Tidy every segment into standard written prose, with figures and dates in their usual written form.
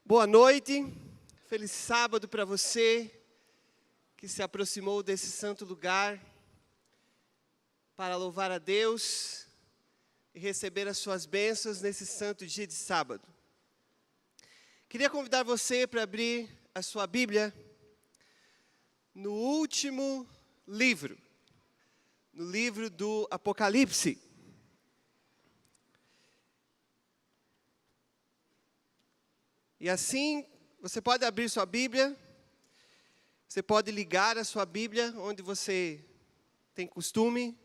Boa noite, feliz sábado para você que se aproximou desse santo lugar para louvar a Deus e receber as suas bênçãos nesse santo dia de sábado. Queria convidar você para abrir a sua Bíblia no último livro, no livro do Apocalipse. E assim, você pode abrir sua Bíblia, você pode ligar a sua Bíblia onde você tem costume,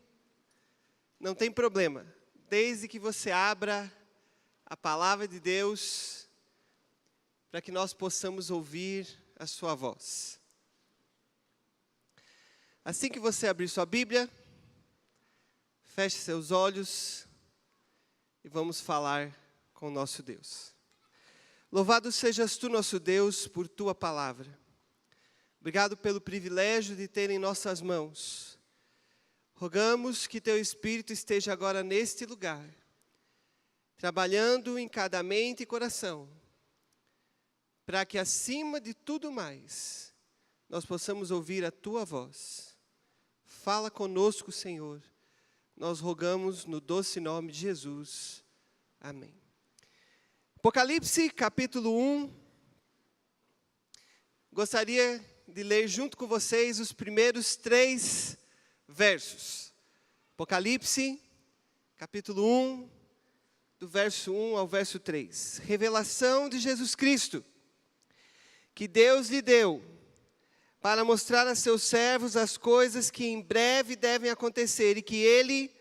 não tem problema, desde que você abra a palavra de Deus, para que nós possamos ouvir a sua voz. Assim que você abrir sua Bíblia, feche seus olhos e vamos falar com o nosso Deus. Louvado sejas tu, nosso Deus, por tua palavra. Obrigado pelo privilégio de ter em nossas mãos. Rogamos que teu Espírito esteja agora neste lugar, trabalhando em cada mente e coração, para que acima de tudo mais, nós possamos ouvir a tua voz. Fala conosco, Senhor. Nós rogamos no doce nome de Jesus. Amém. Apocalipse, capítulo 1. Gostaria de ler junto com vocês os primeiros 3 versos. Apocalipse, capítulo 1, do verso 1 ao verso 3. Revelação de Jesus Cristo, que Deus lhe deu, para mostrar a seus servos as coisas que em breve devem acontecer, e que ele,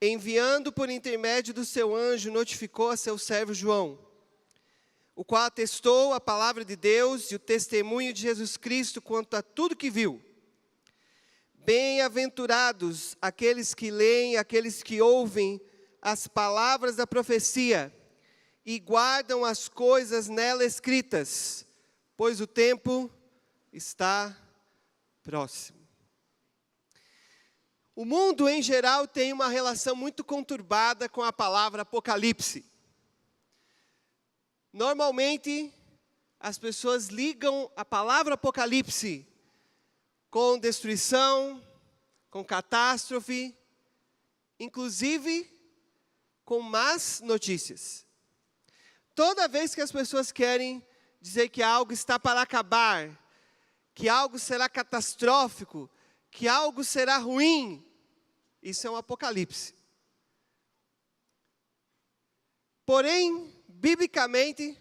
enviando por intermédio do seu anjo, notificou a seu servo João, o qual atestou a palavra de Deus e o testemunho de Jesus Cristo quanto a tudo que viu. Bem-aventurados aqueles que leem, aqueles que ouvem as palavras da profecia e guardam as coisas nela escritas, pois o tempo está próximo. O mundo, em geral, tem uma relação muito conturbada com a palavra Apocalipse. Normalmente, as pessoas ligam a palavra Apocalipse com destruição, com catástrofe, inclusive com más notícias. Toda vez que as pessoas querem dizer que algo está para acabar, que algo será catastrófico, que algo será ruim, isso é um apocalipse. Porém, biblicamente,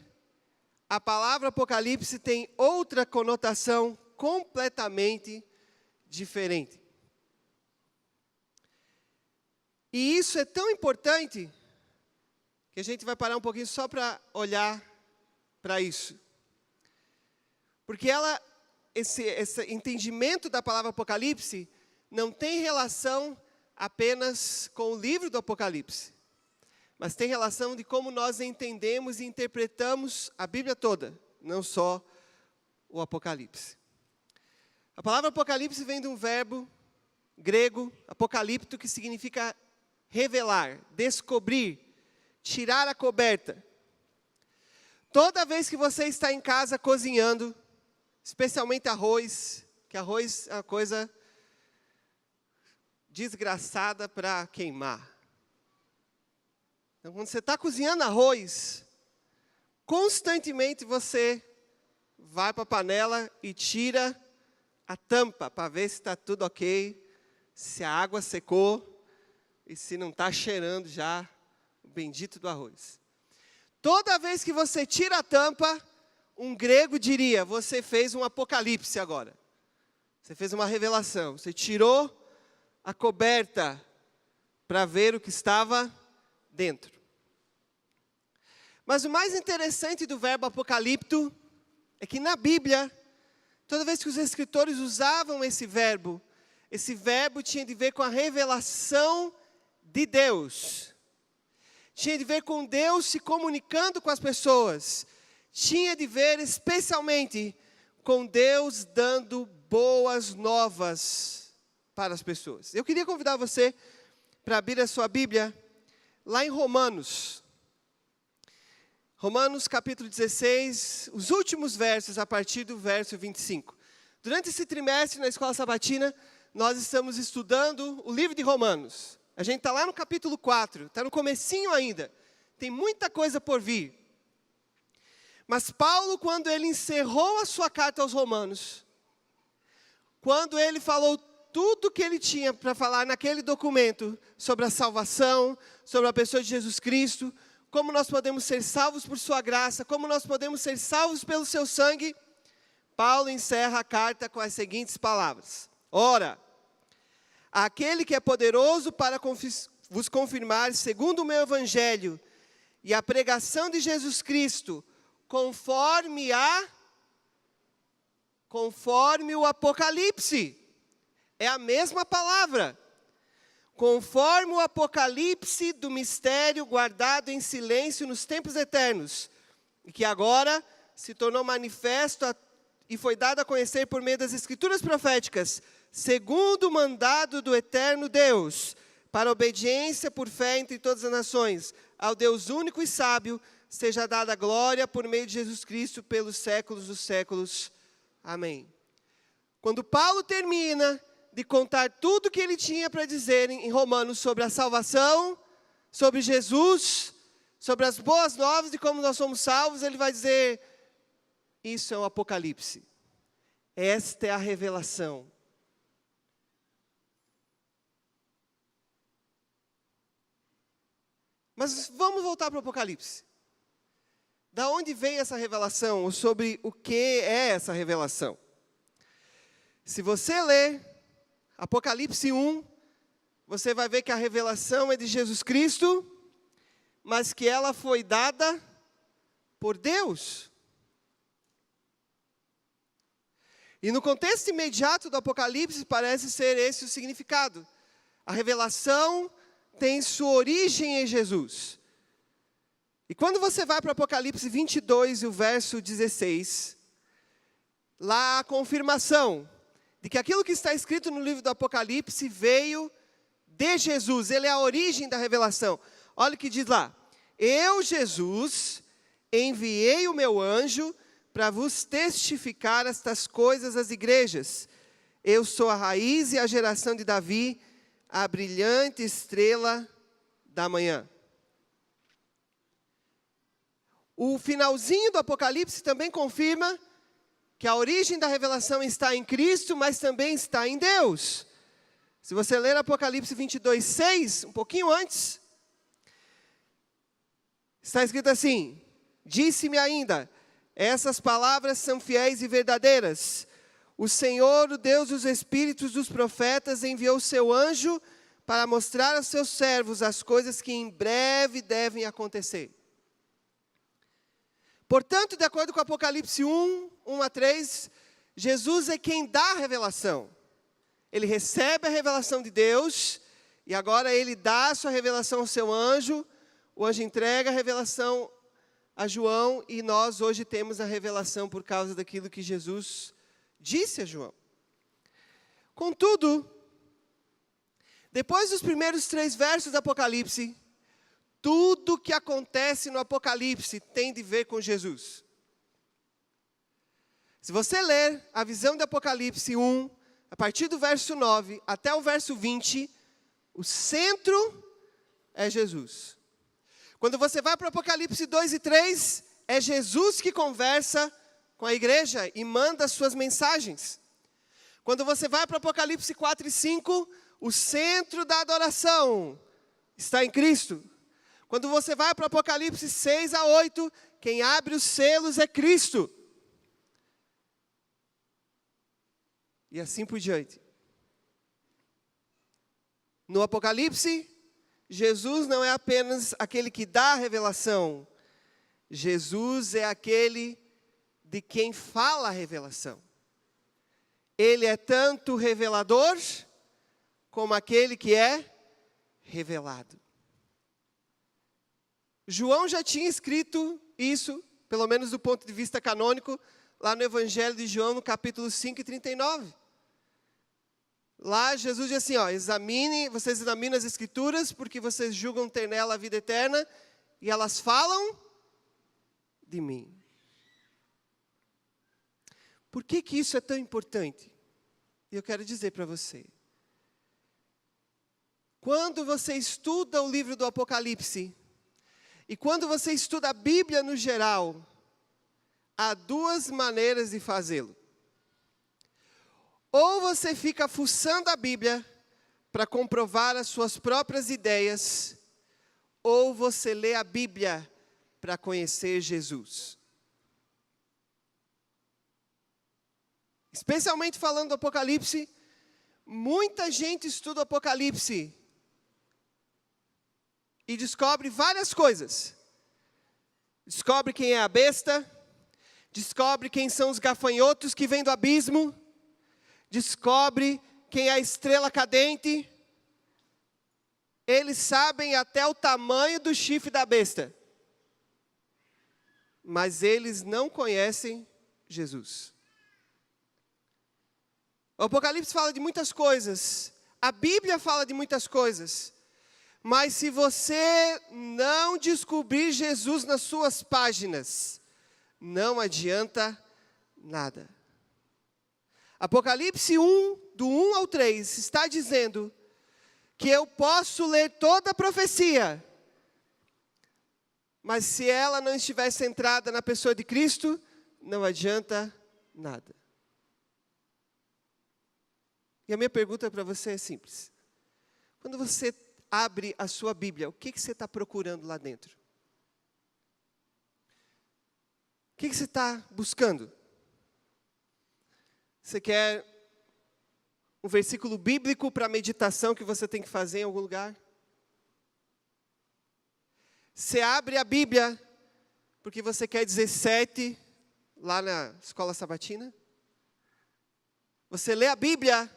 a palavra apocalipse tem outra conotação completamente diferente. E isso é tão importante que a gente vai parar um pouquinho só para olhar para isso. Porque esse entendimento da palavra apocalipse não tem relação apenas com o livro do Apocalipse, mas tem relação de como nós entendemos e interpretamos a Bíblia toda, não só o Apocalipse. A palavra Apocalipse vem de um verbo grego, apocalipto, que significa revelar, descobrir, tirar a coberta. Toda vez que você está em casa cozinhando, especialmente arroz, que arroz é uma coisa desgraçada para queimar. Então, quando você está cozinhando arroz, constantemente você vai para a panela e tira a tampa para ver se está tudo ok, se a água secou e se não está cheirando já o bendito do arroz. Toda vez que você tira a tampa, um grego diria, você fez um apocalipse agora. Você fez uma revelação, você tirou a coberta para ver o que estava dentro. Mas o mais interessante do verbo apocalipto é que na Bíblia, toda vez que os escritores usavam esse verbo tinha de ver com a revelação de Deus. Tinha de ver com Deus se comunicando com as pessoas. Tinha de ver especialmente com Deus dando boas novas para as pessoas. Eu queria convidar você para abrir a sua Bíblia lá em Romanos. Romanos capítulo 16, os últimos versos a partir do verso 25. Durante esse trimestre na Escola Sabatina, nós estamos estudando o livro de Romanos. A gente está lá no capítulo 4, está no comecinho ainda. Tem muita coisa por vir. Mas Paulo, quando ele encerrou a sua carta aos Romanos, quando ele falou tudo que ele tinha para falar naquele documento sobre a salvação, sobre a pessoa de Jesus Cristo, como nós podemos ser salvos por sua graça, como nós podemos ser salvos pelo seu sangue, Paulo encerra a carta com as seguintes palavras: Ora, aquele que é poderoso para vos confirmar, segundo o meu evangelho, e a pregação de Jesus Cristo, conforme o Apocalipse. É a mesma palavra. Conforme o Apocalipse do mistério guardado em silêncio nos tempos eternos, e que agora se tornou manifesto e foi dado a conhecer por meio das Escrituras proféticas, segundo o mandado do eterno Deus, para obediência por fé entre todas as nações, ao Deus único e sábio, seja dada a glória por meio de Jesus Cristo pelos séculos dos séculos. Amém. Quando Paulo termina de contar tudo que ele tinha para dizer em Romanos sobre a salvação, sobre Jesus, sobre as boas novas de como nós somos salvos, ele vai dizer: isso é o Apocalipse. Esta é a revelação. Mas vamos voltar para o Apocalipse. Da onde vem essa revelação? Ou sobre o que é essa revelação? Se você ler Apocalipse 1, você vai ver que a revelação é de Jesus Cristo, mas que ela foi dada por Deus. E no contexto imediato do Apocalipse, parece ser esse o significado. A revelação tem sua origem em Jesus. E quando você vai para o Apocalipse 22 e o verso 16, lá há a confirmação de que aquilo que está escrito no livro do Apocalipse veio de Jesus. Ele é a origem da revelação. Olha o que diz lá: Eu, Jesus, enviei o meu anjo para vos testificar estas coisas às igrejas. Eu sou a raiz e a geração de Davi, a brilhante estrela da manhã. O finalzinho do Apocalipse também confirma que a origem da revelação está em Cristo, mas também está em Deus. Se você ler Apocalipse 22, 6, um pouquinho antes, está escrito assim: Disse-me ainda, essas palavras são fiéis e verdadeiras. O Senhor, o Deus dos espíritos dos profetas, enviou o seu anjo para mostrar aos seus servos as coisas que em breve devem acontecer. Portanto, de acordo com Apocalipse 1, 1 a 3, Jesus é quem dá a revelação. Ele recebe a revelação de Deus, e agora ele dá a sua revelação ao seu anjo. O anjo entrega a revelação a João, e nós hoje temos a revelação por causa daquilo que Jesus disse a João. Contudo, depois dos primeiros 3 versos do Apocalipse, tudo que acontece no Apocalipse tem de ver com Jesus. Se você ler a visão de Apocalipse 1, a partir do verso 9 até o verso 20, o centro é Jesus. Quando você vai para o Apocalipse 2 e 3, é Jesus que conversa com a igreja e manda as suas mensagens. Quando você vai para o Apocalipse 4 e 5, o centro da adoração está em Cristo. Quando você vai para o Apocalipse 6 a 8, quem abre os selos é Cristo. E assim por diante. No Apocalipse, Jesus não é apenas aquele que dá a revelação. Jesus é aquele de quem fala a revelação. Ele é tanto revelador, como aquele que é revelado. João já tinha escrito isso, pelo menos do ponto de vista canônico, lá no Evangelho de João, no capítulo 5 e 39. Lá Jesus diz assim, vocês examinam as Escrituras, porque vocês julgam ter nela a vida eterna, e elas falam de mim. Por que isso é tão importante? E eu quero dizer para você. Quando você estuda o livro do Apocalipse, e quando você estuda a Bíblia no geral, há duas maneiras de fazê-lo. Ou você fica fuçando a Bíblia para comprovar as suas próprias ideias, ou você lê a Bíblia para conhecer Jesus. Especialmente falando do Apocalipse, muita gente estuda o Apocalipse e descobre várias coisas. Descobre quem é a besta, descobre quem são os gafanhotos que vêm do abismo, descobre quem é a estrela cadente. Eles sabem até o tamanho do chifre da besta, mas eles não conhecem Jesus. O Apocalipse fala de muitas coisas, a Bíblia fala de muitas coisas, mas se você não descobrir Jesus nas suas páginas, não adianta nada. Apocalipse 1, do 1 ao 3, está dizendo que eu posso ler toda a profecia, mas se ela não estiver centrada na pessoa de Cristo, não adianta nada. E a minha pergunta para você é simples. Quando você abre a sua Bíblia, o que você está procurando lá dentro? O que você está buscando? Você quer um versículo bíblico para meditação que você tem que fazer em algum lugar? Você abre a Bíblia porque você quer dizer 7 lá na escola sabatina? Você lê a Bíblia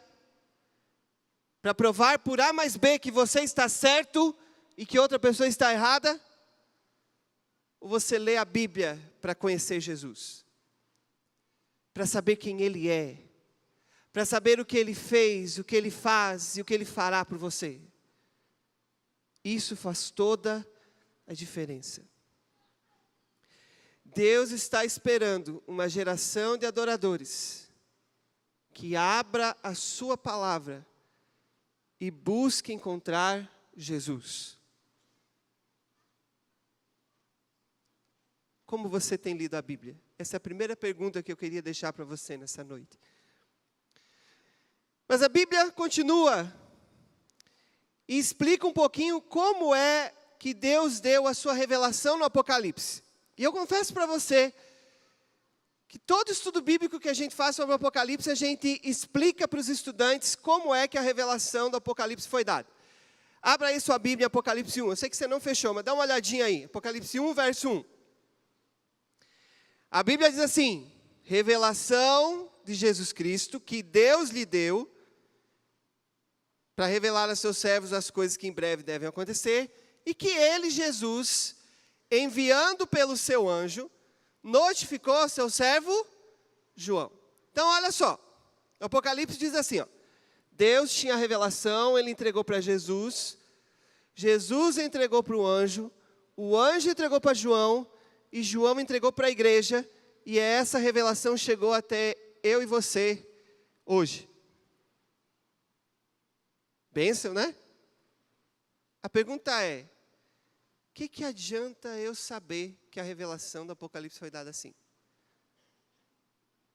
para provar por A mais B que você está certo e que outra pessoa está errada? Ou você lê a Bíblia para conhecer Jesus? Para saber quem Ele é? Para saber o que Ele fez, o que Ele faz e o que Ele fará por você? Isso faz toda a diferença. Deus está esperando uma geração de adoradores que abra a sua palavra e busque encontrar Jesus. Como você tem lido a Bíblia? Essa é a primeira pergunta que eu queria deixar para você nessa noite. Mas a Bíblia continua e explica um pouquinho como é que Deus deu a sua revelação no Apocalipse. E eu confesso para você que todo estudo bíblico que a gente faz sobre o Apocalipse, a gente explica para os estudantes como é que a revelação do Apocalipse foi dada. Abra aí sua Bíblia em Apocalipse 1. Eu sei que você não fechou, mas dá uma olhadinha aí. Apocalipse 1, verso 1. A Bíblia diz assim: revelação de Jesus Cristo, que Deus lhe deu, para revelar a seus servos as coisas que em breve devem acontecer, e que ele, Jesus, enviando pelo seu anjo, notificou ao seu servo João. Então, olha só. O Apocalipse diz assim, ó. Deus tinha a revelação, Ele entregou para Jesus. Jesus entregou para o anjo entregou para João, e João entregou para a igreja. E essa revelação chegou até eu e você hoje. Bênção, né? A pergunta é, o que adianta eu saber que a revelação do Apocalipse foi dada assim?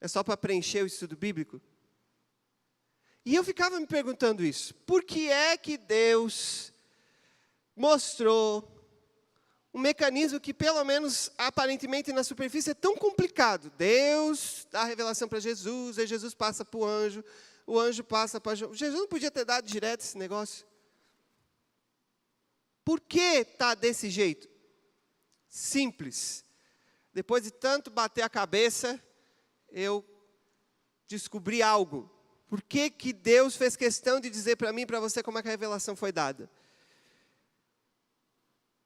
É só para preencher o estudo bíblico? E eu ficava me perguntando isso. Por que é que Deus mostrou um mecanismo que, pelo menos aparentemente na superfície, é tão complicado? Deus dá a revelação para Jesus, aí Jesus passa para o anjo passa para João. Jesus não podia ter dado direto esse negócio? Por que está desse jeito? Simples. Depois de tanto bater a cabeça, eu descobri algo. Por que que Deus fez questão de dizer para mim e para você como é que a revelação foi dada?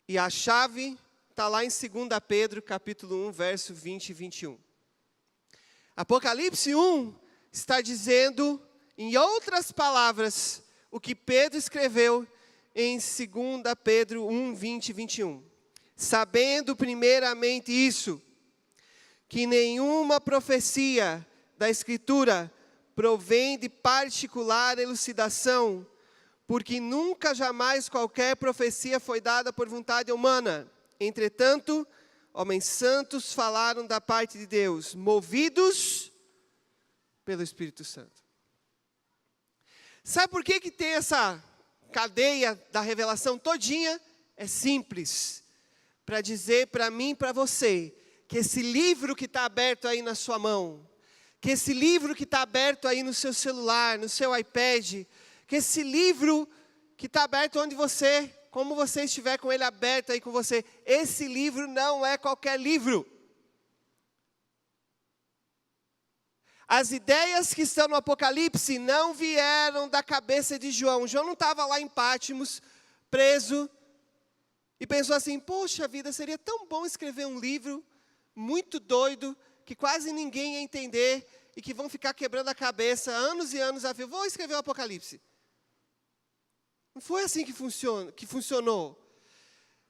E a chave está lá em 2 Pedro, capítulo 1, verso 20 e 21. Apocalipse 1 está dizendo, em outras palavras, o que Pedro escreveu em 2 Pedro 1, 20 e 21. Sabendo primeiramente isso, que nenhuma profecia da Escritura provém de particular elucidação, porque nunca jamais qualquer profecia foi dada por vontade humana. Entretanto, homens santos falaram da parte de Deus, movidos pelo Espírito Santo. Sabe por que tem essa cadeia da revelação todinha? É simples, para dizer para mim e para você, que esse livro que está aberto aí na sua mão, que esse livro que está aberto aí no seu celular, no seu iPad, que esse livro que está aberto onde você, como você estiver com ele aberto aí com você, esse livro não é qualquer livro. As ideias que estão no Apocalipse não vieram da cabeça de João. João não estava lá em Patmos, preso, e pensou assim, poxa vida, seria tão bom escrever um livro muito doido, que quase ninguém ia entender, e que vão ficar quebrando a cabeça anos e anos a fio. Vou escrever o Apocalipse. Não foi assim que funcionou.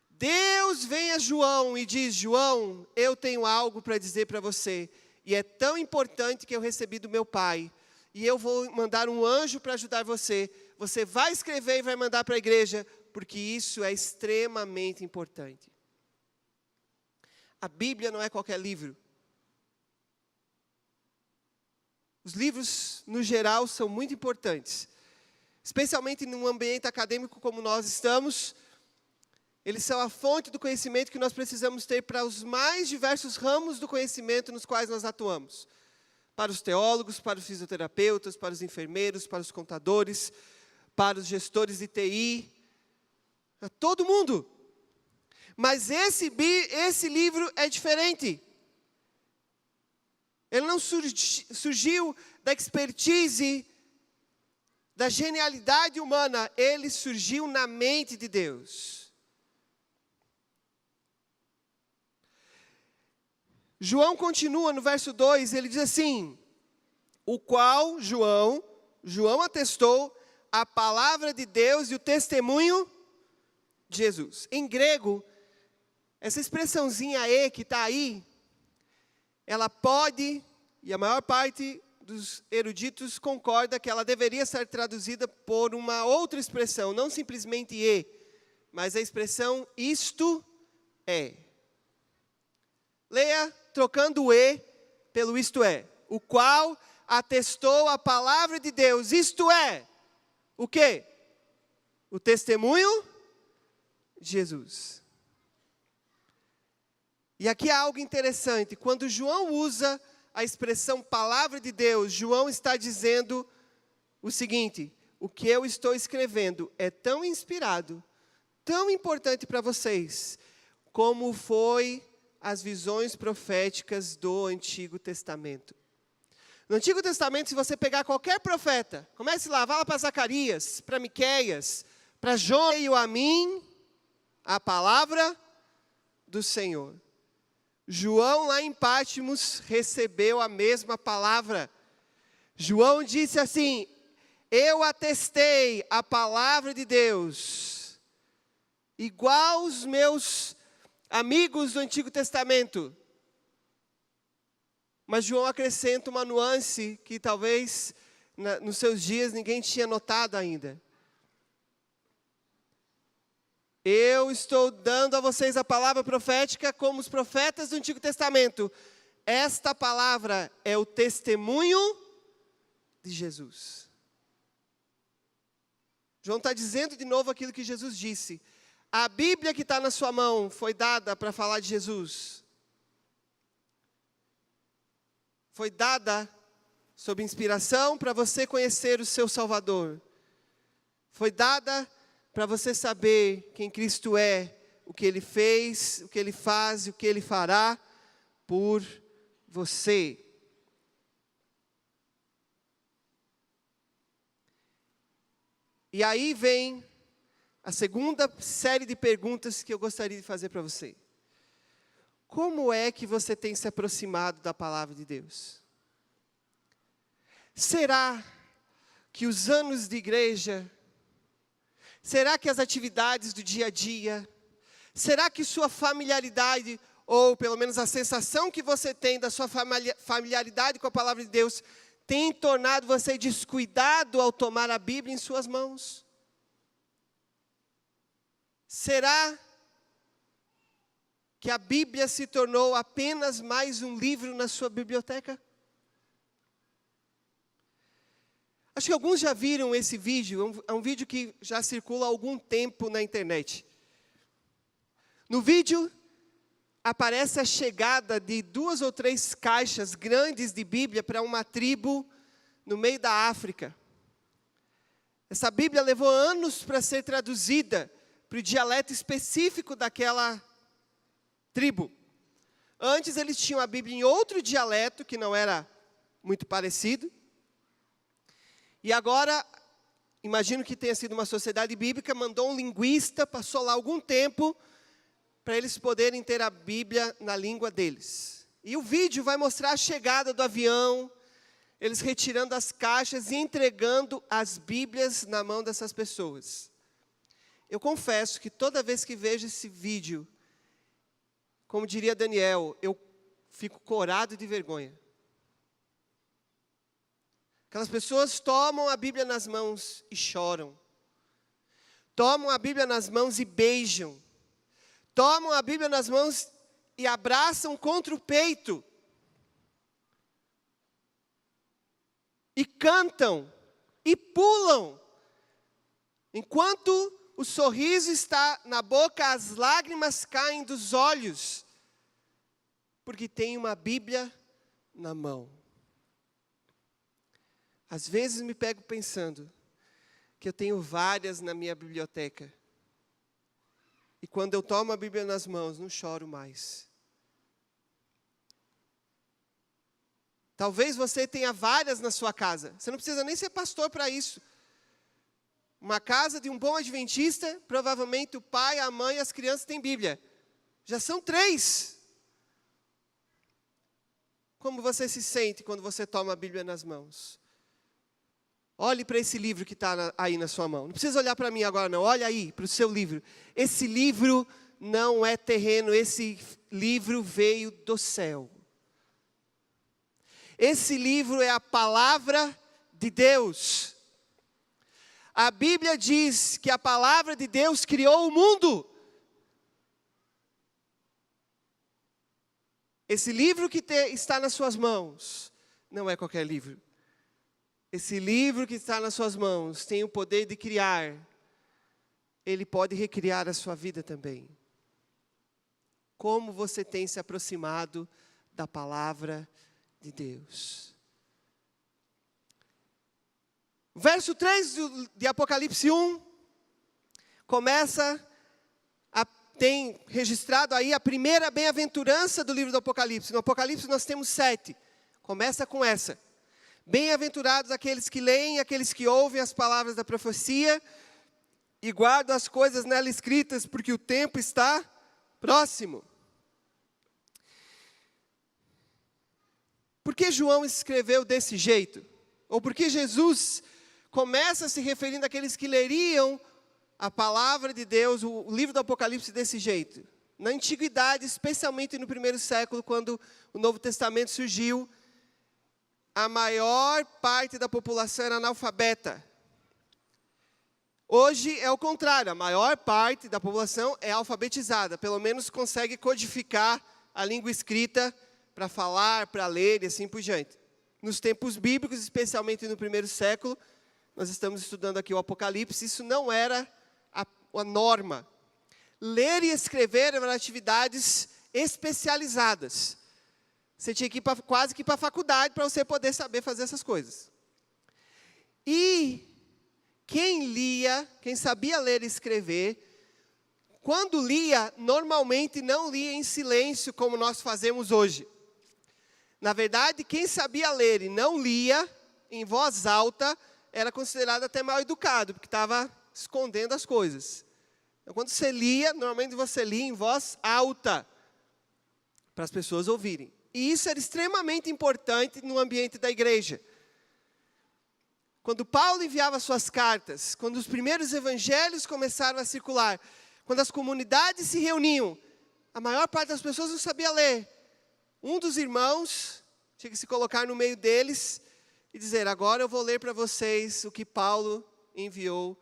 Deus vem a João e diz, João, eu tenho algo para dizer para você, e é tão importante que eu recebi do meu pai, e eu vou mandar um anjo para ajudar você. Você vai escrever e vai mandar para a igreja, porque isso é extremamente importante. A Bíblia não é qualquer livro. Os livros, no geral, são muito importantes. Especialmente num ambiente acadêmico como nós estamos. Eles são a fonte do conhecimento que nós precisamos ter para os mais diversos ramos do conhecimento nos quais nós atuamos. Para os teólogos, para os fisioterapeutas, para os enfermeiros, para os contadores, para os gestores de TI, para todo mundo. Mas esse livro é diferente. Ele não surgiu da expertise, da genialidade humana. Ele surgiu na mente de Deus. João continua no verso 2, ele diz assim, o qual João atestou a palavra de Deus e o testemunho de Jesus. Em grego, essa expressãozinha "e" que está aí, ela pode, e a maior parte dos eruditos concorda que ela deveria ser traduzida por uma outra expressão, não simplesmente "e", mas a expressão "isto é". Leia trocando o "e" pelo "isto é", o qual atestou a palavra de Deus, isto é, o quê? O testemunho de Jesus. E aqui há algo interessante, quando João usa a expressão palavra de Deus, João está dizendo o seguinte, o que eu estou escrevendo é tão inspirado, tão importante para vocês, como foi as visões proféticas do Antigo Testamento. No Antigo Testamento, se você pegar qualquer profeta, comece lá, vá lá para Zacarias, para Miqueias, para João, veio a mim a palavra do Senhor. João lá em Patmos recebeu a mesma palavra. João disse assim, eu atestei a palavra de Deus, igual os meus amigos do Antigo Testamento. Mas João acrescenta uma nuance que talvez nos seus dias ninguém tinha notado ainda. Eu estou dando a vocês a palavra profética como os profetas do Antigo Testamento. Esta palavra é o testemunho de Jesus. João está dizendo de novo aquilo que Jesus disse. A Bíblia que está na sua mão foi dada para falar de Jesus. Foi dada sob inspiração para você conhecer o seu Salvador. Foi dada para você saber quem Cristo é, o que Ele fez, o que Ele faz e o que Ele fará por você. E aí vem a segunda série de perguntas que eu gostaria de fazer para você. Como é que você tem se aproximado da palavra de Deus? Será que os anos de igreja, será que as atividades do dia a dia, será que sua familiaridade ou pelo menos a sensação que você tem da sua familiaridade com a palavra de Deus, tem tornado você descuidado ao tomar a Bíblia em suas mãos? Será que a Bíblia se tornou apenas mais um livro na sua biblioteca? Acho que alguns já viram esse vídeo, é um vídeo que já circula há algum tempo na internet. No vídeo, aparece a chegada de 2 ou 3 caixas grandes de Bíblia para uma tribo no meio da África. Essa Bíblia levou anos para ser traduzida para o dialeto específico daquela tribo. Antes eles tinham a Bíblia em outro dialeto, que não era muito parecido. E agora, imagino que tenha sido uma sociedade bíblica, mandou um linguista, passou lá algum tempo, para eles poderem ter a Bíblia na língua deles. E o vídeo vai mostrar a chegada do avião, eles retirando as caixas e entregando as Bíblias na mão dessas pessoas. Eu confesso que toda vez que vejo esse vídeo, como diria Daniel, eu fico corado de vergonha. Aquelas pessoas tomam a Bíblia nas mãos e choram. Tomam a Bíblia nas mãos e beijam. Tomam a Bíblia nas mãos e abraçam contra o peito. E cantam. E pulam. Enquanto o sorriso está na boca, as lágrimas caem dos olhos. Porque tem uma Bíblia na mão. Às vezes me pego pensando que eu tenho várias na minha biblioteca. E quando eu tomo a Bíblia nas mãos, não choro mais. Talvez você tenha várias na sua casa. Você não precisa nem ser pastor para isso. Uma casa de um bom adventista, provavelmente o pai, a mãe e as crianças têm Bíblia. Já são 3. Como você se sente quando você toma a Bíblia nas mãos? Olhe para esse livro que está aí na sua mão. Não precisa olhar para mim agora não, olha aí para o seu livro. Esse livro não é terreno, esse livro veio do céu. Esse livro é a palavra de Deus. A Bíblia diz que a palavra de Deus criou o mundo. Esse livro que está nas suas mãos não é qualquer livro. Esse livro que está nas suas mãos tem o poder de criar. Ele pode recriar a sua vida também. Como você tem se aproximado da palavra de Deus? Verso 3 de Apocalipse 1 começa tem registrado aí a primeira bem-aventurança do livro do Apocalipse. No Apocalipse nós temos 7. Começa com essa. Bem-aventurados aqueles que leem, aqueles que ouvem as palavras da profecia e guardam as coisas nela escritas, porque o tempo está próximo. Por que João escreveu desse jeito? Ou por que Jesus começa se referindo àqueles que leriam a palavra de Deus, o livro do Apocalipse desse jeito? Na antiguidade, especialmente no primeiro século, quando o Novo Testamento surgiu, a maior parte da população era analfabeta. Hoje é o contrário, a maior parte da população é alfabetizada, pelo menos consegue codificar a língua escrita para falar, para ler e assim por diante. Nos tempos bíblicos, especialmente no primeiro século, nós estamos estudando aqui o Apocalipse, isso não era a norma. Ler e escrever eram atividades especializadas. Você tinha que ir quase que para a faculdade para você poder saber fazer essas coisas. E quem lia, quem sabia ler e escrever, quando lia, normalmente não lia em silêncio como nós fazemos hoje. Na verdade, quem sabia ler e não lia em voz alta, era considerado até mal educado, porque estava escondendo as coisas. Então, quando você lia, normalmente você lia em voz alta, para as pessoas ouvirem. E isso era extremamente importante no ambiente da igreja. Quando Paulo enviava suas cartas, quando os primeiros evangelhos começaram a circular, quando as comunidades se reuniam, a maior parte das pessoas não sabia ler. Um dos irmãos tinha que se colocar no meio deles e dizer: agora eu vou ler para vocês o que Paulo enviou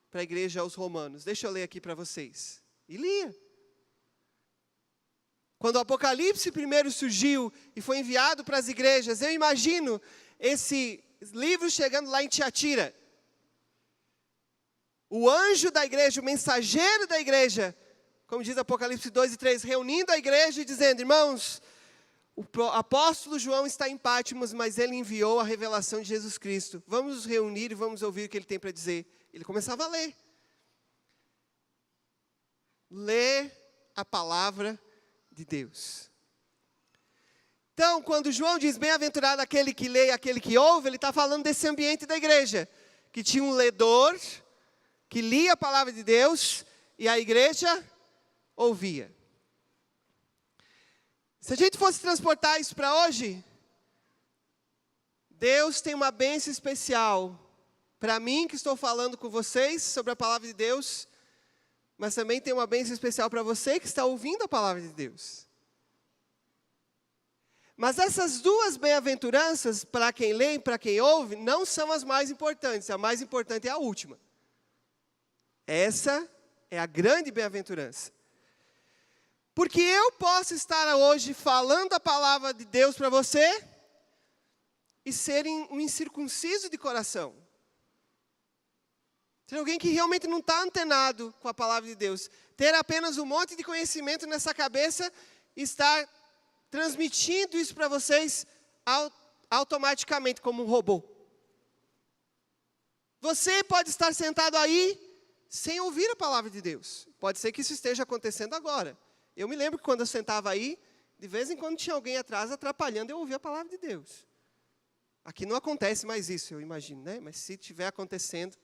para a igreja aos romanos. Deixa eu ler aqui para vocês. E lia. Quando o Apocalipse primeiro surgiu e foi enviado para as igrejas, eu imagino esse livro chegando lá em Tiatira. O anjo da igreja, o mensageiro da igreja, como diz Apocalipse 2 e 3, reunindo a igreja e dizendo: irmãos, o apóstolo João está em Patmos, mas ele enviou a revelação de Jesus Cristo. Vamos nos reunir e vamos ouvir o que ele tem para dizer. Ele começava a ler. Ler a palavra de Deus. Então, quando João diz bem-aventurado aquele que lê e aquele que ouve, ele está falando desse ambiente da igreja, que tinha um ledor, que lia a palavra de Deus, e a igreja ouvia. Se a gente fosse transportar isso para hoje, Deus tem uma bênção especial para mim, que estou falando com vocês sobre a palavra de Deus, mas também tem uma bênção especial para você que está ouvindo a palavra de Deus. Mas essas duas bem-aventuranças, para quem lê e para quem ouve, não são as mais importantes. A mais importante é a última. Essa é a grande bem-aventurança. Porque eu posso estar hoje falando a palavra de Deus para você e ser um incircunciso de coração. Ter alguém que realmente não está antenado com a palavra de Deus. Ter apenas um monte de conhecimento nessa cabeça e estar transmitindo isso para vocês automaticamente, como um robô. Você pode estar sentado aí sem ouvir a palavra de Deus. Pode ser que isso esteja acontecendo agora. Eu me lembro que quando eu sentava aí, de vez em quando tinha alguém atrás atrapalhando eu ouvir a palavra de Deus. Aqui não acontece mais isso, eu imagino, né? Mas se estiver acontecendo,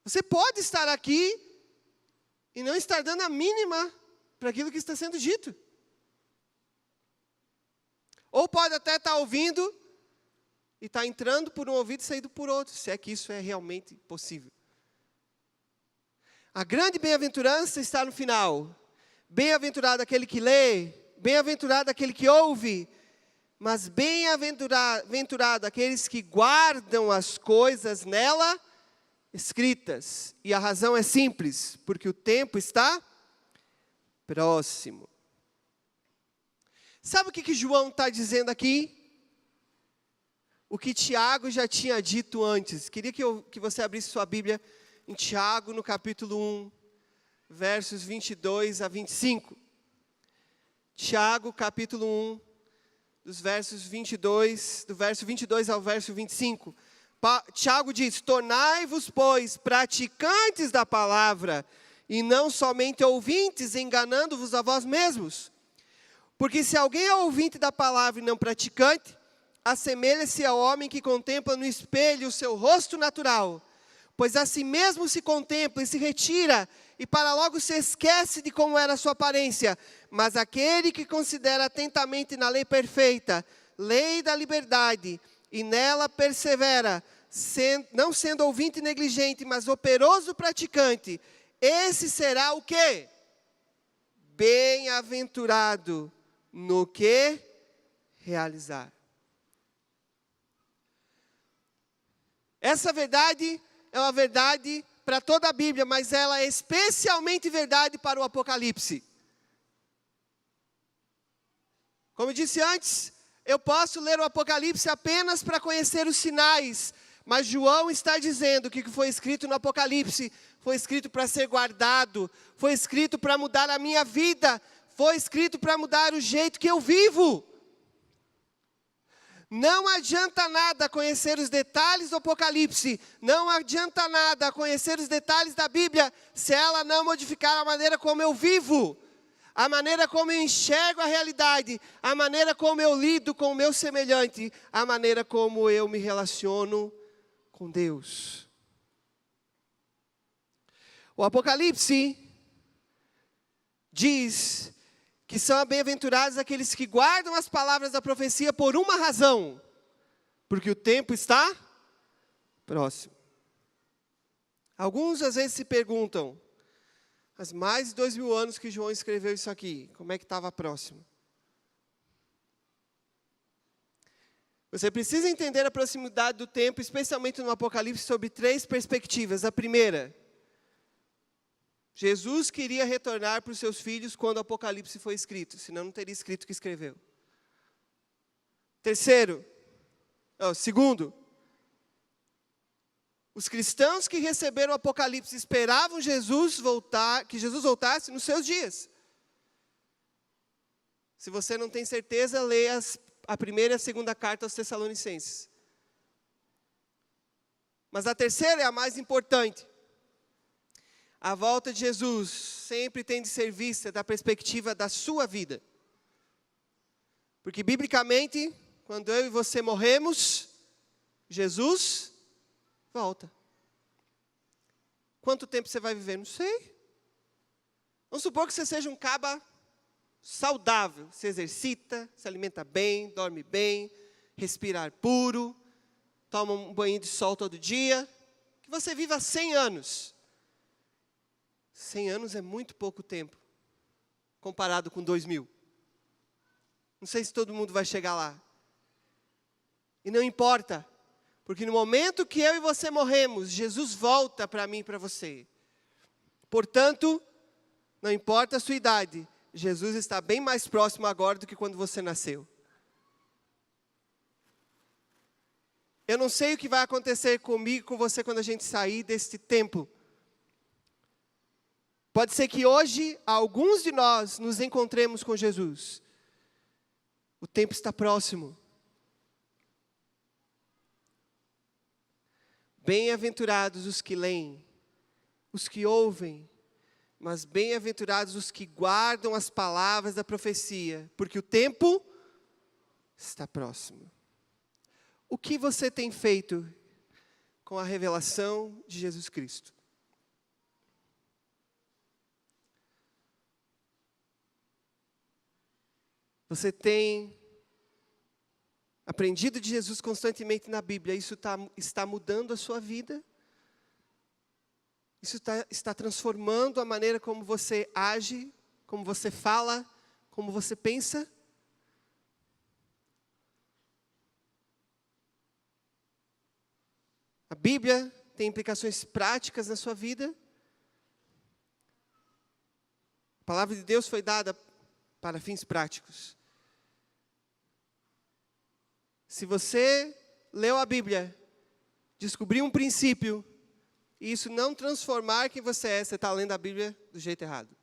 você pode estar aqui e não estar dando a mínima para aquilo que está sendo dito. Ou pode até estar ouvindo e estar entrando por um ouvido e saindo por outro, se é que isso é realmente possível. A grande bem-aventurança está no final. Bem-aventurado aquele que lê, bem-aventurado aquele que ouve, mas bem-aventurado aqueles que guardam as coisas nela escritas. E a razão é simples, porque o tempo está próximo. Sabe o que João está dizendo aqui? O que Tiago já tinha dito antes. Queria que você abrisse sua Bíblia em Tiago, no capítulo 1, versos 22 a 25. Tiago, capítulo 1, do verso 22 ao verso 25. Tiago diz: tornai-vos, pois, praticantes da palavra, e não somente ouvintes, enganando-vos a vós mesmos. Porque se alguém é ouvinte da palavra e não praticante, assemelha-se ao homem que contempla no espelho o seu rosto natural. Pois a si mesmo se contempla e se retira, e para logo se esquece de como era a sua aparência. Mas aquele que considera atentamente na lei perfeita, lei da liberdade, e nela persevera, não sendo ouvinte negligente, mas operoso praticante, esse será o quê? Bem-aventurado no que realizar. Essa verdade é uma verdade para toda a Bíblia, mas ela é especialmente verdade para o Apocalipse. Como eu disse antes, eu posso ler o Apocalipse apenas para conhecer os sinais, mas João está dizendo que o que foi escrito no Apocalipse foi escrito para ser guardado, foi escrito para mudar a minha vida, foi escrito para mudar o jeito que eu vivo. Não adianta nada conhecer os detalhes do Apocalipse, não adianta nada conhecer os detalhes da Bíblia, se ela não modificar a maneira como eu vivo, a maneira como eu enxergo a realidade, a maneira como eu lido com o meu semelhante, a maneira como eu me relaciono com Deus. O Apocalipse diz que são bem-aventurados aqueles que guardam as palavras da profecia por uma razão, porque o tempo está próximo. Alguns às vezes se perguntam, mas mais de 2000 anos que João escreveu isso aqui, como é que estava próximo? Você precisa entender a proximidade do tempo, especialmente no Apocalipse, sob 3 perspectivas. A primeira, Jesus queria retornar para os seus filhos quando o Apocalipse foi escrito, senão não teria escrito o que escreveu. Segundo, os cristãos que receberam o Apocalipse esperavam que Jesus voltasse nos seus dias. Se você não tem certeza, leia a primeira e a segunda carta aos Tessalonicenses. Mas a terceira é a mais importante. A volta de Jesus sempre tem de ser vista da perspectiva da sua vida. Porque, biblicamente, quando eu e você morremos, Jesus volta. Quanto tempo você vai viver? Não sei. Vamos supor que você seja um caba saudável. Se exercita, se alimenta bem, dorme bem, respira ar puro, toma um banho de sol todo dia. Que você viva 100 anos. 100 anos é muito pouco tempo, comparado com 2000. Não sei se todo mundo vai chegar lá. E não importa, porque no momento que eu e você morremos, Jesus volta para mim e para você. Portanto, não importa a sua idade, Jesus está bem mais próximo agora do que quando você nasceu. Eu não sei o que vai acontecer comigo e com você quando a gente sair deste templo. Pode ser que hoje, alguns de nós nos encontremos com Jesus. O tempo está próximo. Bem-aventurados os que leem, os que ouvem, mas bem-aventurados os que guardam as palavras da profecia, porque o tempo está próximo. O que você tem feito com a revelação de Jesus Cristo? Você tem aprendido de Jesus constantemente na Bíblia? Isso está mudando a sua vida? Isso está transformando a maneira como você age, como você fala, como você pensa? A Bíblia tem implicações práticas na sua vida? A palavra de Deus foi dada para fins práticos. Se você leu a Bíblia, descobriu um princípio, e isso não transformar quem você é, você está lendo a Bíblia do jeito errado.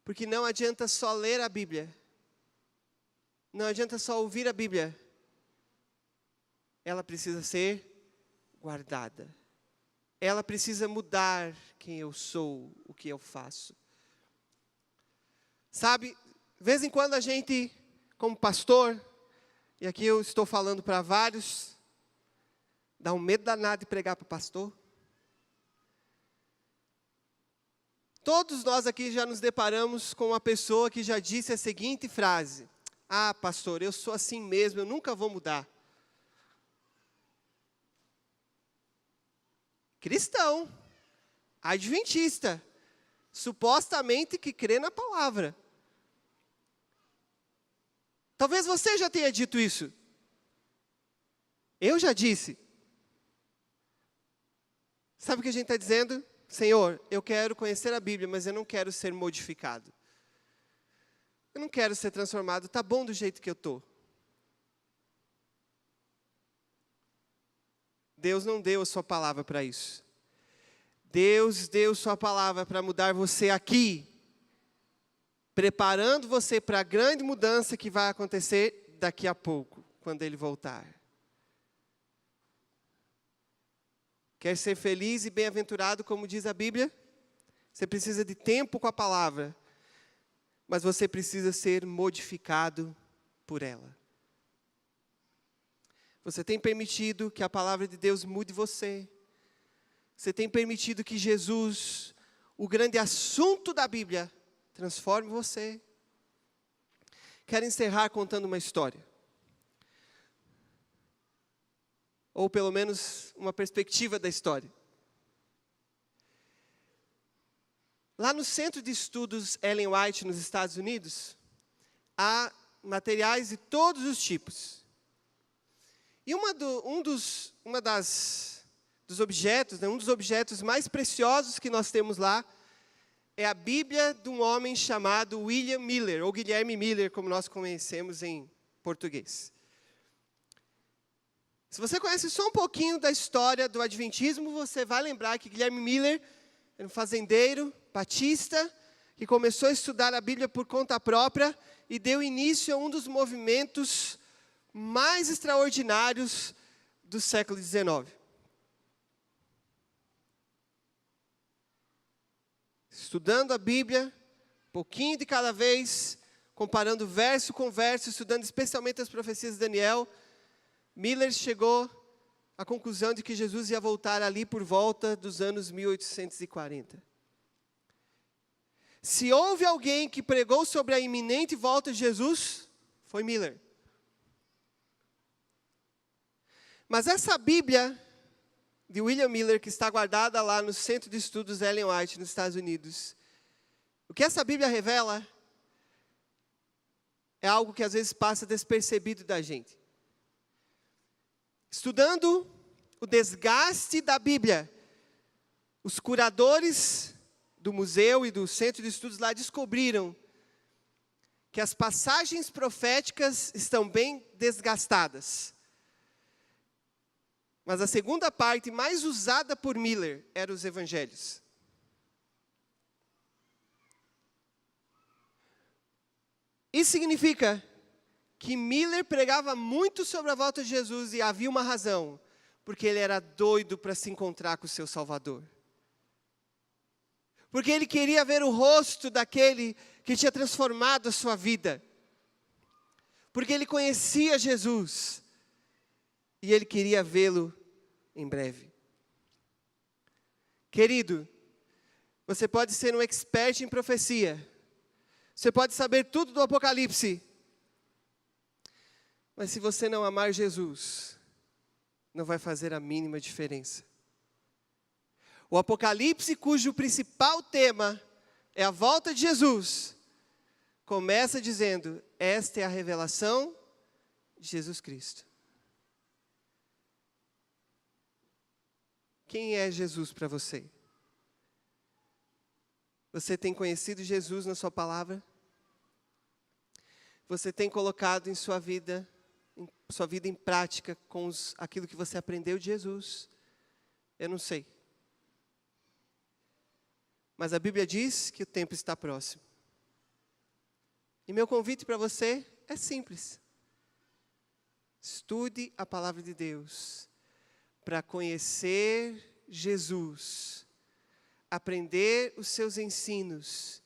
Porque não adianta só ler a Bíblia. Não adianta só ouvir a Bíblia. Ela precisa ser guardada. Ela precisa mudar quem eu sou, o que eu faço. Sabe, de vez em quando a gente, como pastor, e aqui eu estou falando para vários, dá um medo danado de pregar para pastor. Todos nós aqui já nos deparamos com uma pessoa que já disse a seguinte frase: ah, pastor, eu sou assim mesmo, eu nunca vou mudar. Cristão, adventista, supostamente que crê na palavra. Talvez você já tenha dito isso. Eu já disse. Sabe o que a gente está dizendo? Senhor, eu quero conhecer a Bíblia, mas eu não quero ser modificado. Eu não quero ser transformado, está bom do jeito que eu estou. Deus não deu a sua palavra para isso. Deus deu sua palavra para mudar você aqui, preparando você para a grande mudança que vai acontecer daqui a pouco, quando Ele voltar. Quer ser feliz e bem-aventurado, como diz a Bíblia? Você precisa de tempo com a palavra, mas você precisa ser modificado por ela. Você tem permitido que a palavra de Deus mude você? Você tem permitido que Jesus, o grande assunto da Bíblia, transforme você? Quero encerrar contando uma história. ou pelo menos uma perspectiva da história. Lá no Centro de Estudos Ellen White, nos Estados Unidos, há materiais de todos os tipos. E um dos objetos mais preciosos que nós temos lá é a Bíblia de um homem chamado William Miller, ou Guilherme Miller, como nós conhecemos em português. Se você conhece só um pouquinho da história do Adventismo, você vai lembrar que Guilherme Miller era um fazendeiro, batista, que começou a estudar a Bíblia por conta própria e deu início a um dos movimentos mais extraordinários do século XIX. Estudando a Bíblia, pouquinho de cada vez, comparando verso com verso, estudando especialmente as profecias de Daniel, Miller chegou à conclusão de que Jesus ia voltar ali por volta dos anos 1840. Se houve alguém que pregou sobre a iminente volta de Jesus, foi Miller. Mas essa Bíblia de William Miller, que está guardada lá no Centro de Estudos Ellen White, nos Estados Unidos, o que essa Bíblia revela é algo que às vezes passa despercebido da gente. Estudando o desgaste da Bíblia, os curadores do museu e do Centro de Estudos lá descobriram que as passagens proféticas estão bem desgastadas. Mas a segunda parte mais usada por Miller eram os evangelhos. Isso significa que Miller pregava muito sobre a volta de Jesus e havia uma razão, porque ele era doido para se encontrar com o seu Salvador. Porque ele queria ver o rosto daquele que tinha transformado a sua vida. Porque ele conhecia Jesus. E ele queria vê-lo em breve. Querido, você pode ser um expert em profecia. Você pode saber tudo do Apocalipse. Mas se você não amar Jesus, não vai fazer a mínima diferença. O Apocalipse, cujo principal tema é a volta de Jesus, começa dizendo: esta é a revelação de Jesus Cristo. Quem é Jesus para você? Você tem conhecido Jesus na sua palavra? Você tem colocado em sua vida em prática com aquilo que você aprendeu de Jesus? Eu não sei. Mas a Bíblia diz que o tempo está próximo. E meu convite para você é simples. Estude a palavra de Deus para conhecer Jesus, aprender os seus ensinos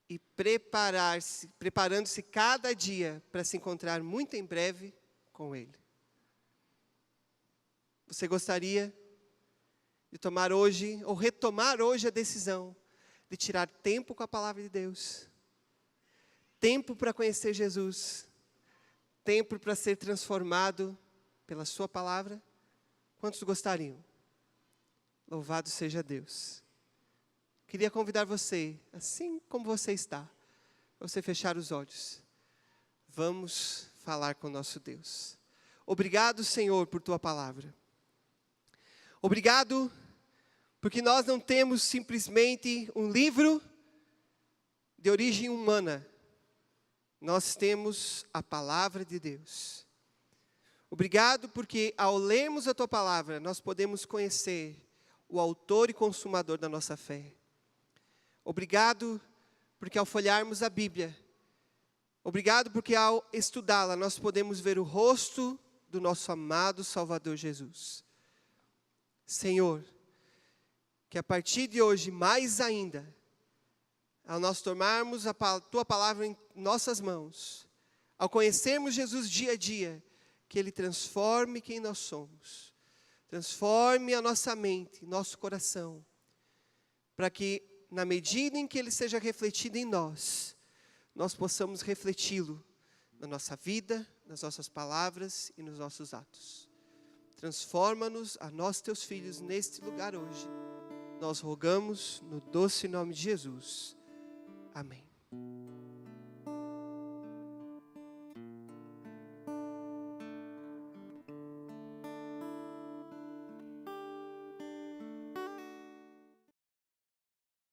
e preparando-se cada dia para se encontrar muito em breve com Ele. Você gostaria de tomar hoje, ou retomar hoje a decisão de tirar tempo com a palavra de Deus, tempo para conhecer Jesus, tempo para ser transformado pela sua palavra? Quantos gostariam? Louvado seja Deus. Queria convidar você, assim como você está, para você fechar os olhos. Vamos falar com o nosso Deus. Obrigado, Senhor, por Tua palavra. Obrigado, porque nós não temos simplesmente um livro de origem humana. Nós temos a palavra de Deus. Obrigado, porque ao lermos a Tua palavra, nós podemos conhecer o autor e consumador da nossa fé. Obrigado, porque ao folhearmos a Bíblia, obrigado, porque ao estudá-la, nós podemos ver o rosto do nosso amado Salvador Jesus. Senhor, que a partir de hoje, mais ainda, ao nós tomarmos a Tua palavra em nossas mãos, ao conhecermos Jesus dia a dia, que Ele transforme quem nós somos, transforme a nossa mente, nosso coração, para que, na medida em que Ele seja refletido em nós possamos refleti-lo na nossa vida, nas nossas palavras e nos nossos atos. Transforma-nos a nós, teus filhos, neste lugar hoje. Nós rogamos no doce nome de Jesus. Amém.